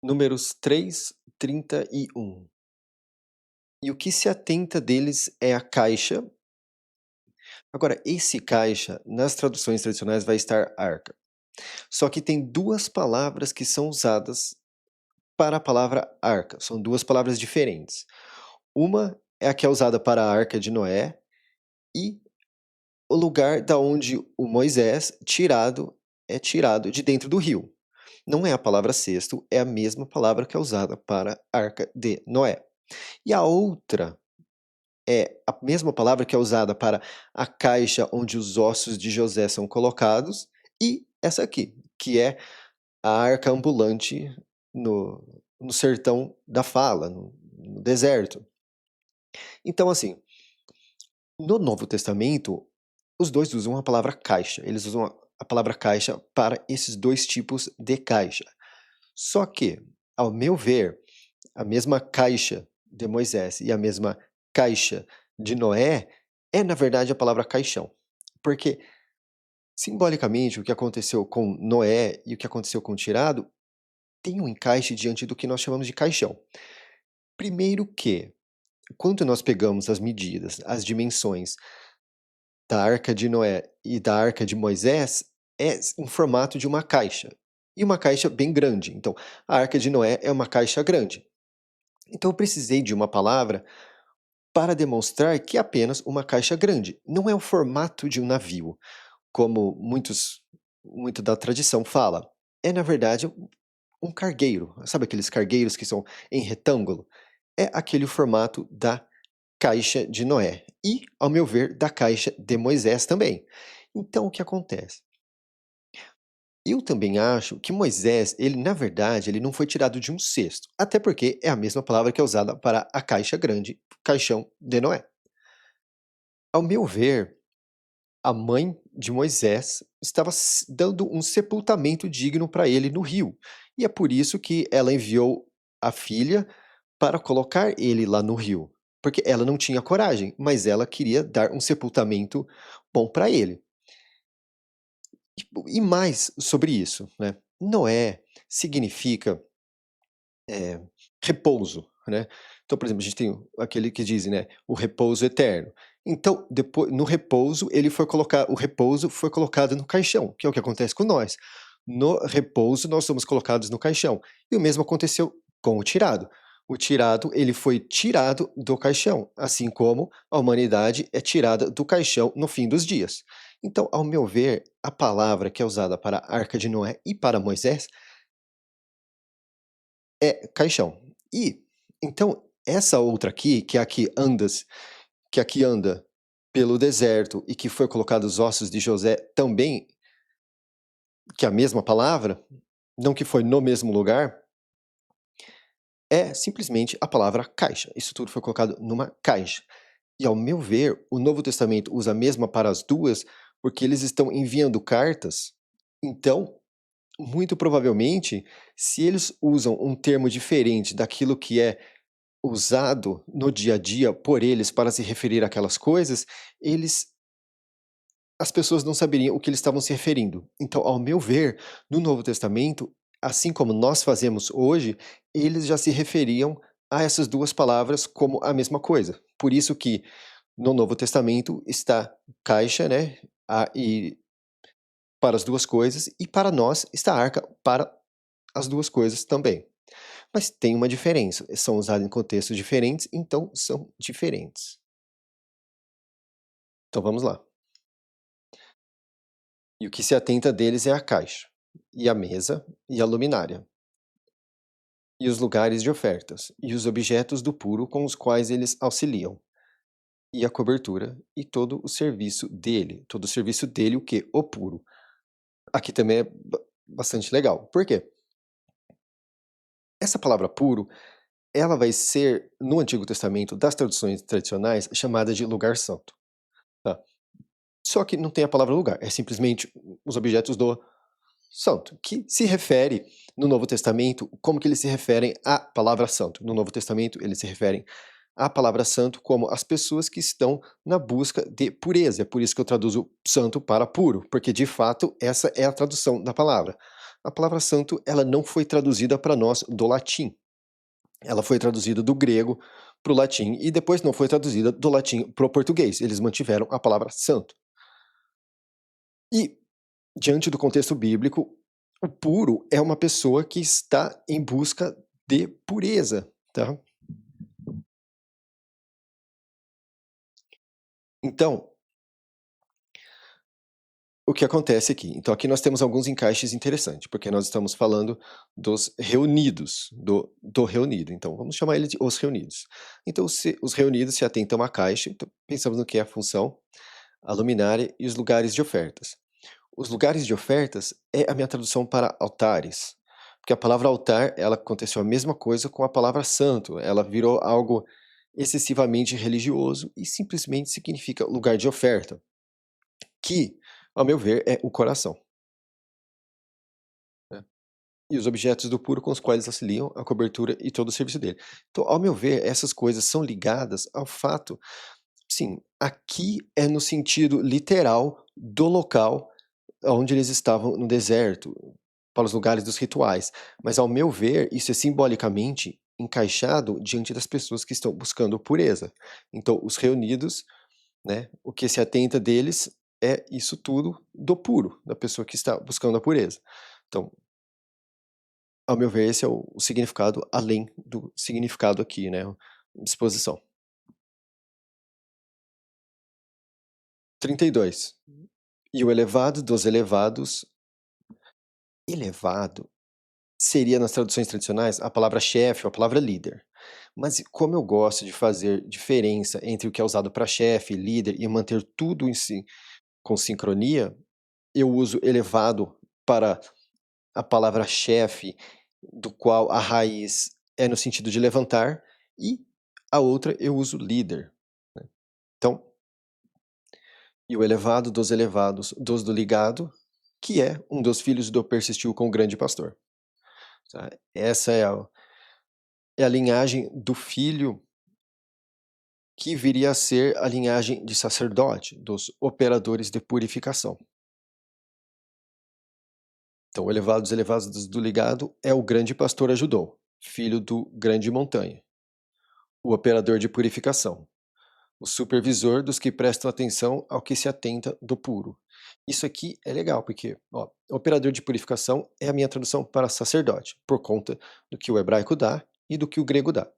Números 3, 31. E o que se atenta deles é a caixa. Agora, esse caixa, nas traduções tradicionais, vai estar arca. Só que tem duas palavras que são usadas para a palavra arca. São duas palavras diferentes. Uma é a que é usada para a arca de Noé e o lugar da onde o Moisés é tirado de dentro do rio. Não é a palavra cesto, é a mesma palavra que é usada para a arca de Noé. E a outra é a mesma palavra que é usada para a caixa onde os ossos de José são colocados, e essa aqui, que é a arca ambulante no sertão da fala, no deserto. Então, assim, no Novo Testamento, os dois usam a palavra caixa. Eles usam a palavra caixa para esses dois tipos de caixa. Só que, ao meu ver, a mesma caixa de Moisés e a mesma caixa de Noé é, na verdade, a palavra caixão. Porque, simbolicamente, o que aconteceu com Noé e o que aconteceu com o tirado tem um encaixe diante do que nós chamamos de caixão. Primeiro que, quando nós pegamos as medidas, as dimensões da arca de Noé e da arca de Moisés, é em formato de uma caixa. E uma caixa bem grande. Então, a arca de Noé é uma caixa grande. Então, eu precisei de uma palavra para demonstrar que é apenas uma caixa grande. Não é o formato de um navio, como muito da tradição fala. É, na verdade, um cargueiro. Sabe aqueles cargueiros que são em retângulo? É aquele formato da caixa de Noé. E, ao meu ver, da caixa de Moisés também. Então, o que acontece? Eu também acho que Moisés, ele na verdade, ele não foi tirado de um cesto, até porque é a mesma palavra que é usada para a caixa grande, caixão de Noé. Ao meu ver, a mãe de Moisés estava dando um sepultamento digno para ele no rio, e é por isso que ela enviou a filha para colocar ele lá no rio, porque ela não tinha coragem, mas ela queria dar um sepultamento bom para ele. E mais sobre isso, né? Noé significa eh, repouso, né. Então, por exemplo, a gente tem aquele que dizem, né, o repouso eterno. Então, depois no repouso, ele foi colocar o repouso foi colocado no caixão, que é o que acontece com nós. No repouso, nós somos colocados no caixão. E o mesmo aconteceu com o tirado. O tirado, ele foi tirado do caixão, assim como a humanidade é tirada do caixão no fim dos dias. Então, ao meu ver, a palavra que é usada para a Arca de Noé e para Moisés é caixão. E, então, essa outra aqui, que aqui anda pelo deserto e que foi colocado os ossos de José também, que é a mesma palavra, não que foi no mesmo lugar, é simplesmente a palavra caixa. Isso tudo foi colocado numa caixa. E ao meu ver, o Novo Testamento usa a mesma para as duas, porque eles estão enviando cartas. Então, muito provavelmente, se eles usam um termo diferente daquilo que é usado no dia a dia por eles para se referir àquelas coisas, eles as pessoas não saberiam o que eles estavam se referindo. Então, ao meu ver, no Novo Testamento, assim como nós fazemos hoje, eles já se referiam a essas duas palavras como a mesma coisa. Por isso que no Novo Testamento está caixa, né, e para as duas coisas, e para nós está arca para as duas coisas também. Mas tem uma diferença, são usados em contextos diferentes, então são diferentes. Então vamos lá. E o que se atenta deles é a caixa, e a mesa, e a luminária, e os lugares de ofertas, e os objetos do puro com os quais eles auxiliam, e a cobertura, e todo o serviço dele, o que? O puro. Aqui também é bastante legal. Por quê? Essa palavra puro, ela vai ser, no Antigo Testamento, das traduções tradicionais, chamada de lugar santo. Tá? Só que não tem a palavra lugar, é simplesmente os objetos do santo, que se refere no Novo Testamento, como que eles se referem à palavra santo? No Novo Testamento, eles se referem à palavra santo como as pessoas que estão na busca de pureza. É por isso que eu traduzo santo para puro, porque de fato essa é a tradução da palavra. a palavra santo, ela não foi traduzida para nós do latim. Ela foi traduzida do grego para o latim e depois não foi traduzida do latim para o português. Eles mantiveram a palavra santo. E, diante do contexto bíblico, o puro é uma pessoa que está em busca de pureza, tá? Então, o que acontece aqui? Então, aqui nós temos alguns encaixes interessantes, porque nós estamos falando dos reunidos, do reunido. Então, vamos chamar ele de os reunidos. Então, os reunidos se atentam à caixa, então, pensamos no que é a função, a luminária e os lugares de ofertas. Os lugares de ofertas é a minha tradução para altares, porque a palavra altar, ela aconteceu a mesma coisa com a palavra santo, ela virou algo excessivamente religioso e simplesmente significa lugar de oferta, que, ao meu ver, é o coração, né? E os objetos do puro com os quais auxiliam a cobertura e todo o serviço dele. Então, ao meu ver, essas coisas são ligadas ao fato, sim, aqui é no sentido literal do local onde eles estavam no deserto, para os lugares dos rituais. Mas, ao meu ver, isso é simbolicamente encaixado diante das pessoas que estão buscando pureza. Então, os reunidos, né, o que se atenta deles é isso tudo do puro, da pessoa que está buscando a pureza. Então, ao meu ver, esse é o significado além do significado aqui, né, disposição. 32. E o elevado dos elevados, elevado seria nas traduções tradicionais a palavra chefe ou a palavra líder. Mas como eu gosto de fazer diferença entre o que é usado para chefe, líder e manter tudo em si com sincronia, eu uso elevado para a palavra chefe, do qual a raiz é no sentido de levantar, e a outra eu uso líder, né. Então, e o elevado dos elevados, dos do ligado, que é um dos filhos do persistiu com o grande pastor. Tá? Essa é a linhagem do filho que viria a ser a linhagem de sacerdote, dos operadores de purificação. Então, o elevado dos elevados do ligado é o grande pastor ajudou, filho do grande montanha, o operador de purificação, o supervisor dos que prestam atenção ao que se atenta do puro. Isso aqui é legal, porque ó, operador de purificação é a minha tradução para sacerdote, por conta do que o hebraico dá e do que o grego dá.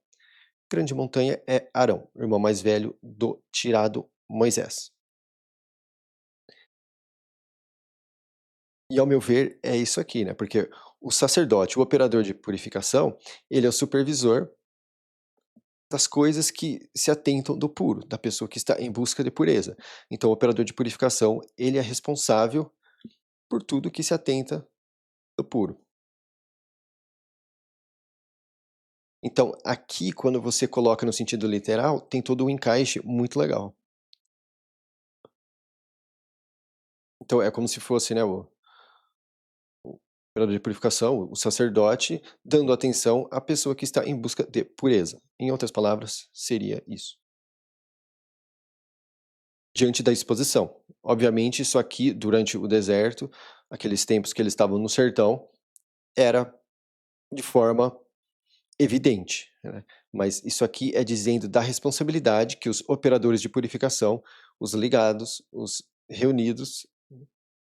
Grande montanha é Arão, o irmão mais velho do tirado Moisés. E ao meu ver é isso aqui, né, porque o sacerdote, o operador de purificação, ele é o supervisor das coisas que se atentam do puro, da pessoa que está em busca de pureza. Então o operador de purificação, ele é responsável por tudo que se atenta do puro. Então aqui, quando você coloca no sentido literal, tem todo um encaixe muito legal. Então é como se fosse, né, o operador de purificação, o sacerdote, dando atenção à pessoa que está em busca de pureza. Em outras palavras, seria isso. Diante da exposição. Obviamente, isso aqui, durante o deserto, aqueles tempos que eles estavam no sertão, era de forma evidente, né? Mas isso aqui é dizendo da responsabilidade que os operadores de purificação, os ligados, os reunidos,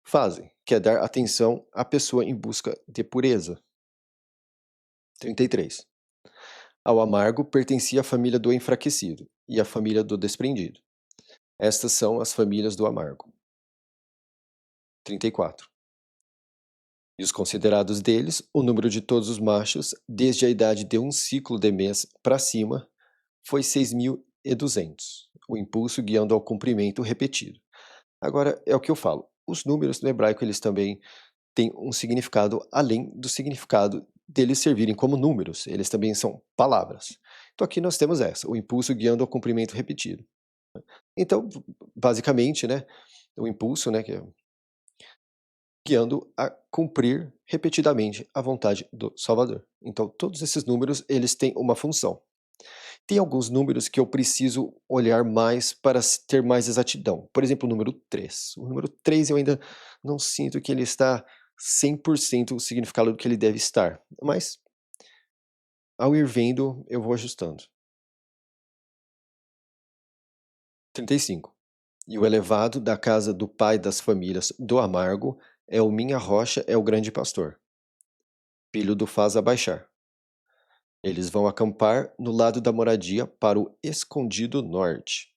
fazem, que é dar atenção à pessoa em busca de pureza. 33. Ao amargo pertencia a família do enfraquecido e a família do desprendido. Estas são as famílias do amargo. 34. E os considerados deles, o número de todos os machos, desde a idade de um ciclo de mês para cima, foi 6.200, o impulso guiando ao cumprimento repetido. Agora, é o que eu falo, os números no hebraico eles também têm um significado além do significado deles servirem como números, eles também são palavras. Então aqui nós temos essa, o impulso guiando ao cumprimento repetido. Então, basicamente, né, o impulso, né, que é guiando a cumprir repetidamente a vontade do Salvador. Então, todos esses números, eles têm uma função. Tem alguns números que eu preciso olhar mais para ter mais exatidão. Por exemplo, o número 3. O número 3 eu ainda não sinto que ele está 100% o significado do que ele deve estar, mas ao ir vendo, eu vou ajustando. 35. E o elevado da casa do pai das famílias do amargo é o minha rocha, é o grande pastor. Filho do faz abaixar. Eles vão acampar no lado da moradia para o escondido norte.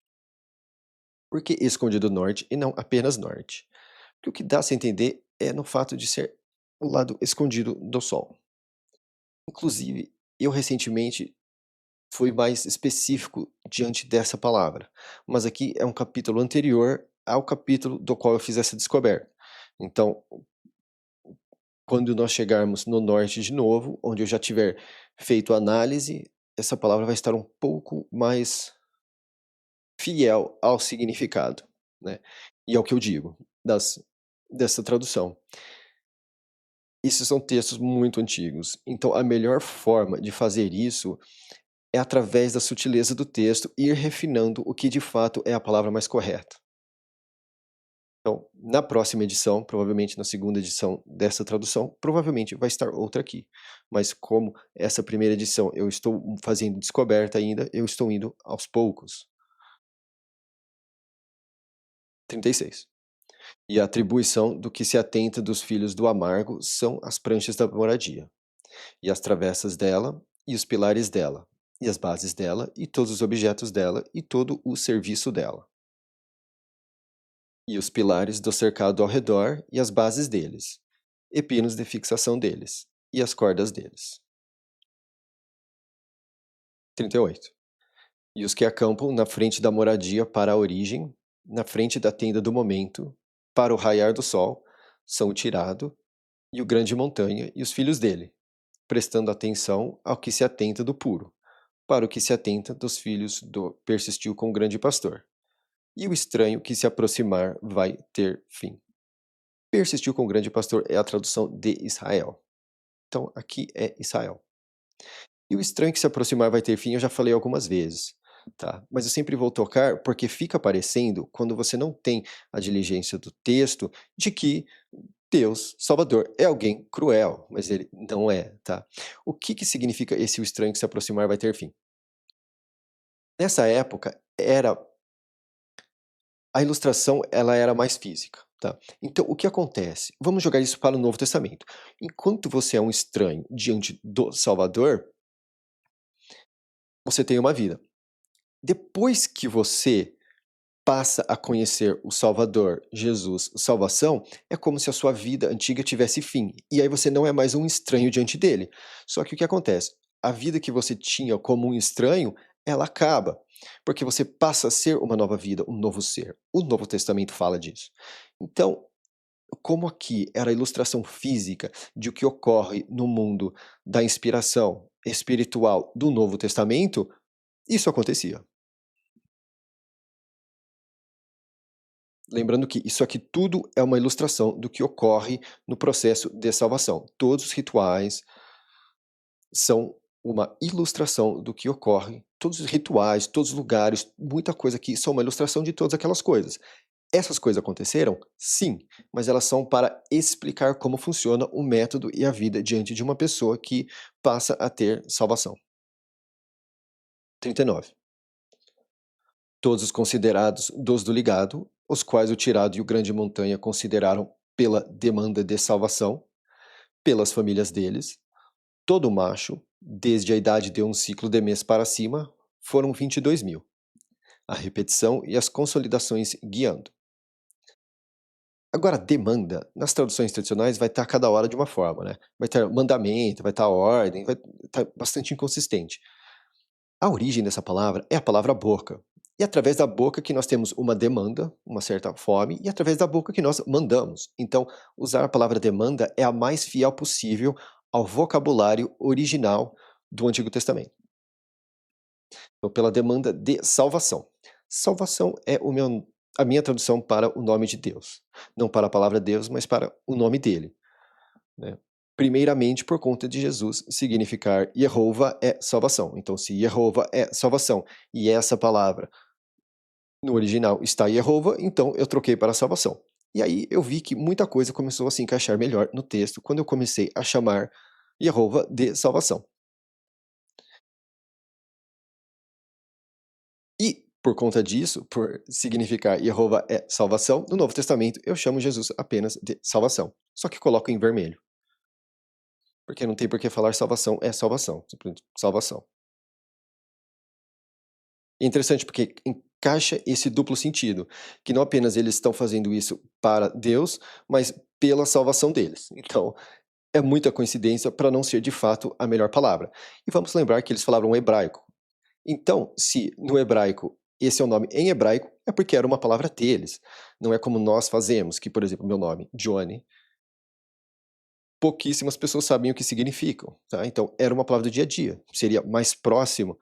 Por que escondido norte e não apenas norte? Porque o que dá a se entender é no fato de ser o lado escondido do sol. Inclusive, eu recentemente fui mais específico diante dessa palavra, mas aqui é um capítulo anterior ao capítulo do qual eu fiz essa descoberta. Então, quando nós chegarmos no norte de novo, onde eu já tiver feito a análise, essa palavra vai estar um pouco mais fiel ao significado, né, e ao que eu digo dessa tradução. Esses são textos muito antigos, então a melhor forma de fazer isso é através da sutileza do texto ir refinando o que de fato é a palavra mais correta. Então, na próxima edição, provavelmente na segunda edição dessa tradução, provavelmente vai estar outra aqui. Mas como essa primeira edição eu estou fazendo descoberta ainda, eu estou indo aos poucos. 36. E a atribuição do que se atenta dos filhos do amargo são as pranchas da moradia, e as travessas dela, e os pilares dela, e as bases dela, e todos os objetos dela, e todo o serviço dela. E os pilares do cercado ao redor, e as bases deles, e pinos de fixação deles, e as cordas deles. 38. E os que acampam na frente da moradia para a origem, na frente da tenda do momento, para o raiar do sol, são o tirado, e o grande montanha, e os filhos dele, prestando atenção ao que se atenta do puro, para o que se atenta dos filhos do persistiu com o grande pastor. E o estranho que se aproximar vai ter fim. Persistiu com o grande pastor é a tradução de Israel. Então, aqui é Israel. E o estranho que se aproximar vai ter fim, eu já falei algumas vezes, tá? Mas eu sempre vou tocar porque fica parecendo, quando você não tem a diligência do texto, de que Deus, Salvador, é alguém cruel, mas ele não é, tá? O que significa esse o estranho que se aproximar vai ter fim? Nessa época, a ilustração ela era mais física, tá? Então, o que acontece? Vamos jogar isso para o Novo Testamento. Enquanto você é um estranho diante do Salvador, você tem uma vida. Depois que você passa a conhecer o Salvador, Jesus, salvação, é como se a sua vida antiga tivesse fim. E aí você não é mais um estranho diante dele. Só que o que acontece? A vida que você tinha como um estranho, ela acaba. Porque você passa a ser uma nova vida, um novo ser. O Novo Testamento fala disso. Então, como aqui era a ilustração física de o que ocorre no mundo da inspiração espiritual do Novo Testamento, isso acontecia. Lembrando que isso aqui tudo é uma ilustração do que ocorre no processo de salvação. Todos os rituais são uma ilustração do que ocorre, todos os rituais, todos os lugares, muita coisa aqui são uma ilustração de todas aquelas coisas. Essas coisas aconteceram? Sim, mas elas são para explicar como funciona o método e a vida diante de uma pessoa que passa a ter salvação. 39. Todos os considerados dos do ligado, os quais o tirado e o grande montanha consideraram pela demanda de salvação, pelas famílias deles, todo macho, desde a idade de um ciclo de mês para cima, foram 22.000. A repetição e as consolidações guiando. Agora, demanda, nas traduções tradicionais, vai estar cada hora de uma forma, né? Vai ter mandamento, vai estar ordem, vai estar bastante inconsistente. A origem dessa palavra é a palavra boca. E é através da boca que nós temos uma demanda, uma certa fome, e é através da boca que nós mandamos. Então, usar a palavra demanda é a mais fiel possível ao vocabulário original do Antigo Testamento. Então, pela demanda de salvação. Salvação é a minha tradução para o nome de Deus. Não para a palavra Deus, mas para o nome dele, né? Primeiramente, por conta de Jesus significar Jeová é salvação. Então, se Jeová é salvação e essa palavra no original está Jeová, então eu troquei para salvação. E aí eu vi que muita coisa começou a se encaixar melhor no texto quando eu comecei a chamar Jeová de salvação. E por conta disso, por significar Jeová é salvação, no Novo Testamento eu chamo Jesus apenas de salvação, só que coloco em vermelho, porque não tem por que falar salvação é salvação, simplesmente salvação. É interessante porque encaixa esse duplo sentido, que não apenas eles estão fazendo isso para Deus, mas pela salvação deles. Então, é muita coincidência para não ser de fato a melhor palavra. E vamos lembrar que eles falavam hebraico. Então, se no hebraico esse é o nome em hebraico, é porque era uma palavra deles. Não é como nós fazemos, que, por exemplo, meu nome, Johnny, pouquíssimas pessoas sabem o que significam. Tá? Então, era uma palavra do dia a dia. Seria mais próximo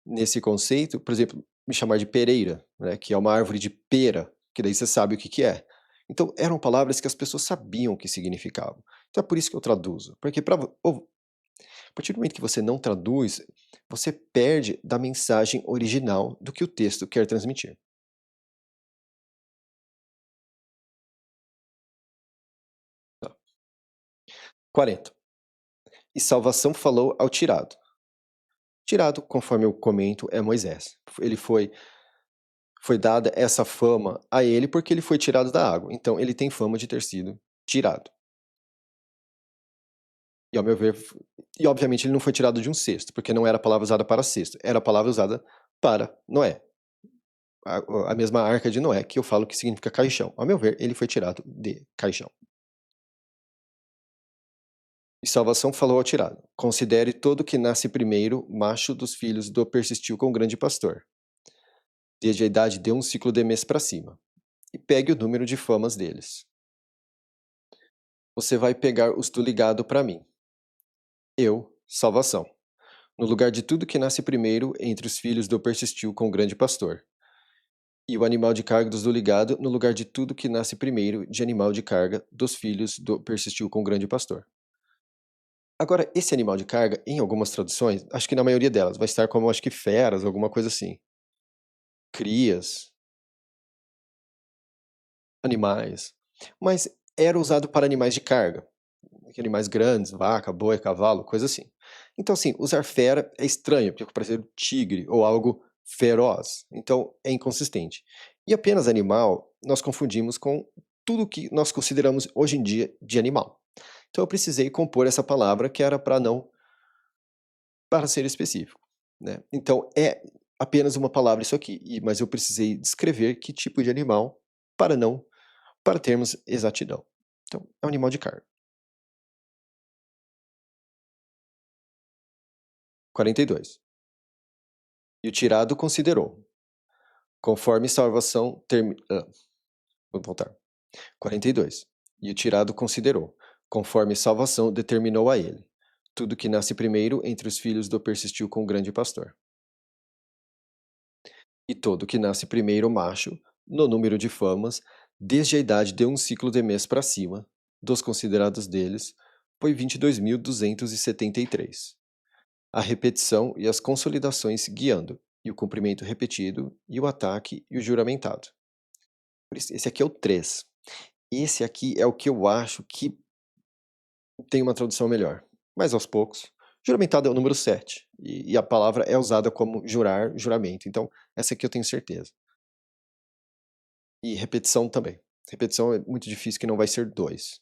nesse conceito, por exemplo, me chamar de Pereira, né, que é uma árvore de pera, que daí você sabe o que que é. Então, eram palavras que as pessoas sabiam o que significavam. Então é por isso que eu traduzo, porque a partir do momento que você não traduz, você perde da mensagem original do que o texto quer transmitir. Tá. 40. E salvação falou ao tirado. Tirado, conforme eu comento, é Moisés. Ele foi dada essa fama a ele porque ele foi tirado da água. Então ele tem fama de ter sido tirado. E ao meu ver, e obviamente ele não foi tirado de um cesto, porque não era a palavra usada para cesto, era a palavra usada para Noé. A mesma arca de Noé, que eu falo que significa caixão. Ao meu ver, ele foi tirado de caixão. E salvação falou ao tirado: considere todo que nasce primeiro, macho dos filhos do persistiu com o grande pastor, desde a idade de um ciclo de mês para cima, e pegue o número de famas deles. Você vai pegar os do ligado para mim. Eu, salvação. No lugar de tudo que nasce primeiro entre os filhos do persistiu com o grande pastor. E o animal de carga dos do ligado no lugar de tudo que nasce primeiro de animal de carga dos filhos do persistiu com o grande pastor. Agora, esse animal de carga, em algumas traduções, acho que na maioria delas, vai estar como acho que feras, alguma coisa assim. Crias, animais. Mas era usado para animais de carga. Animais grandes, vaca, boi, cavalo, coisa assim. Então, assim, usar fera é estranho, porque parece um tigre ou algo feroz. Então, é inconsistente. E apenas animal, nós confundimos com tudo que nós consideramos hoje em dia de animal. Então, eu precisei compor essa palavra que era para ser específico, né? Então, é apenas uma palavra isso aqui, mas eu precisei descrever que tipo de animal para termos exatidão. Então, é um animal de carga. 42. E o tirado considerou, conforme salvação vou voltar. 42. E o tirado considerou, conforme salvação determinou a ele. Tudo que nasce primeiro entre os filhos do persistiu com o grande pastor. E todo que nasce primeiro macho, no número de famas, desde a idade de um ciclo de mês para cima, dos considerados deles, foi 22.273. A repetição e as consolidações guiando, e o cumprimento repetido, e o ataque e o juramentado. Esse aqui é o 3. Esse aqui é o que eu acho que tem uma tradução melhor. Mas aos poucos. Juramentado é o número 7. E a palavra é usada como jurar, juramento. Então, essa aqui eu tenho certeza. E repetição também. Repetição é muito difícil que não vai ser 2.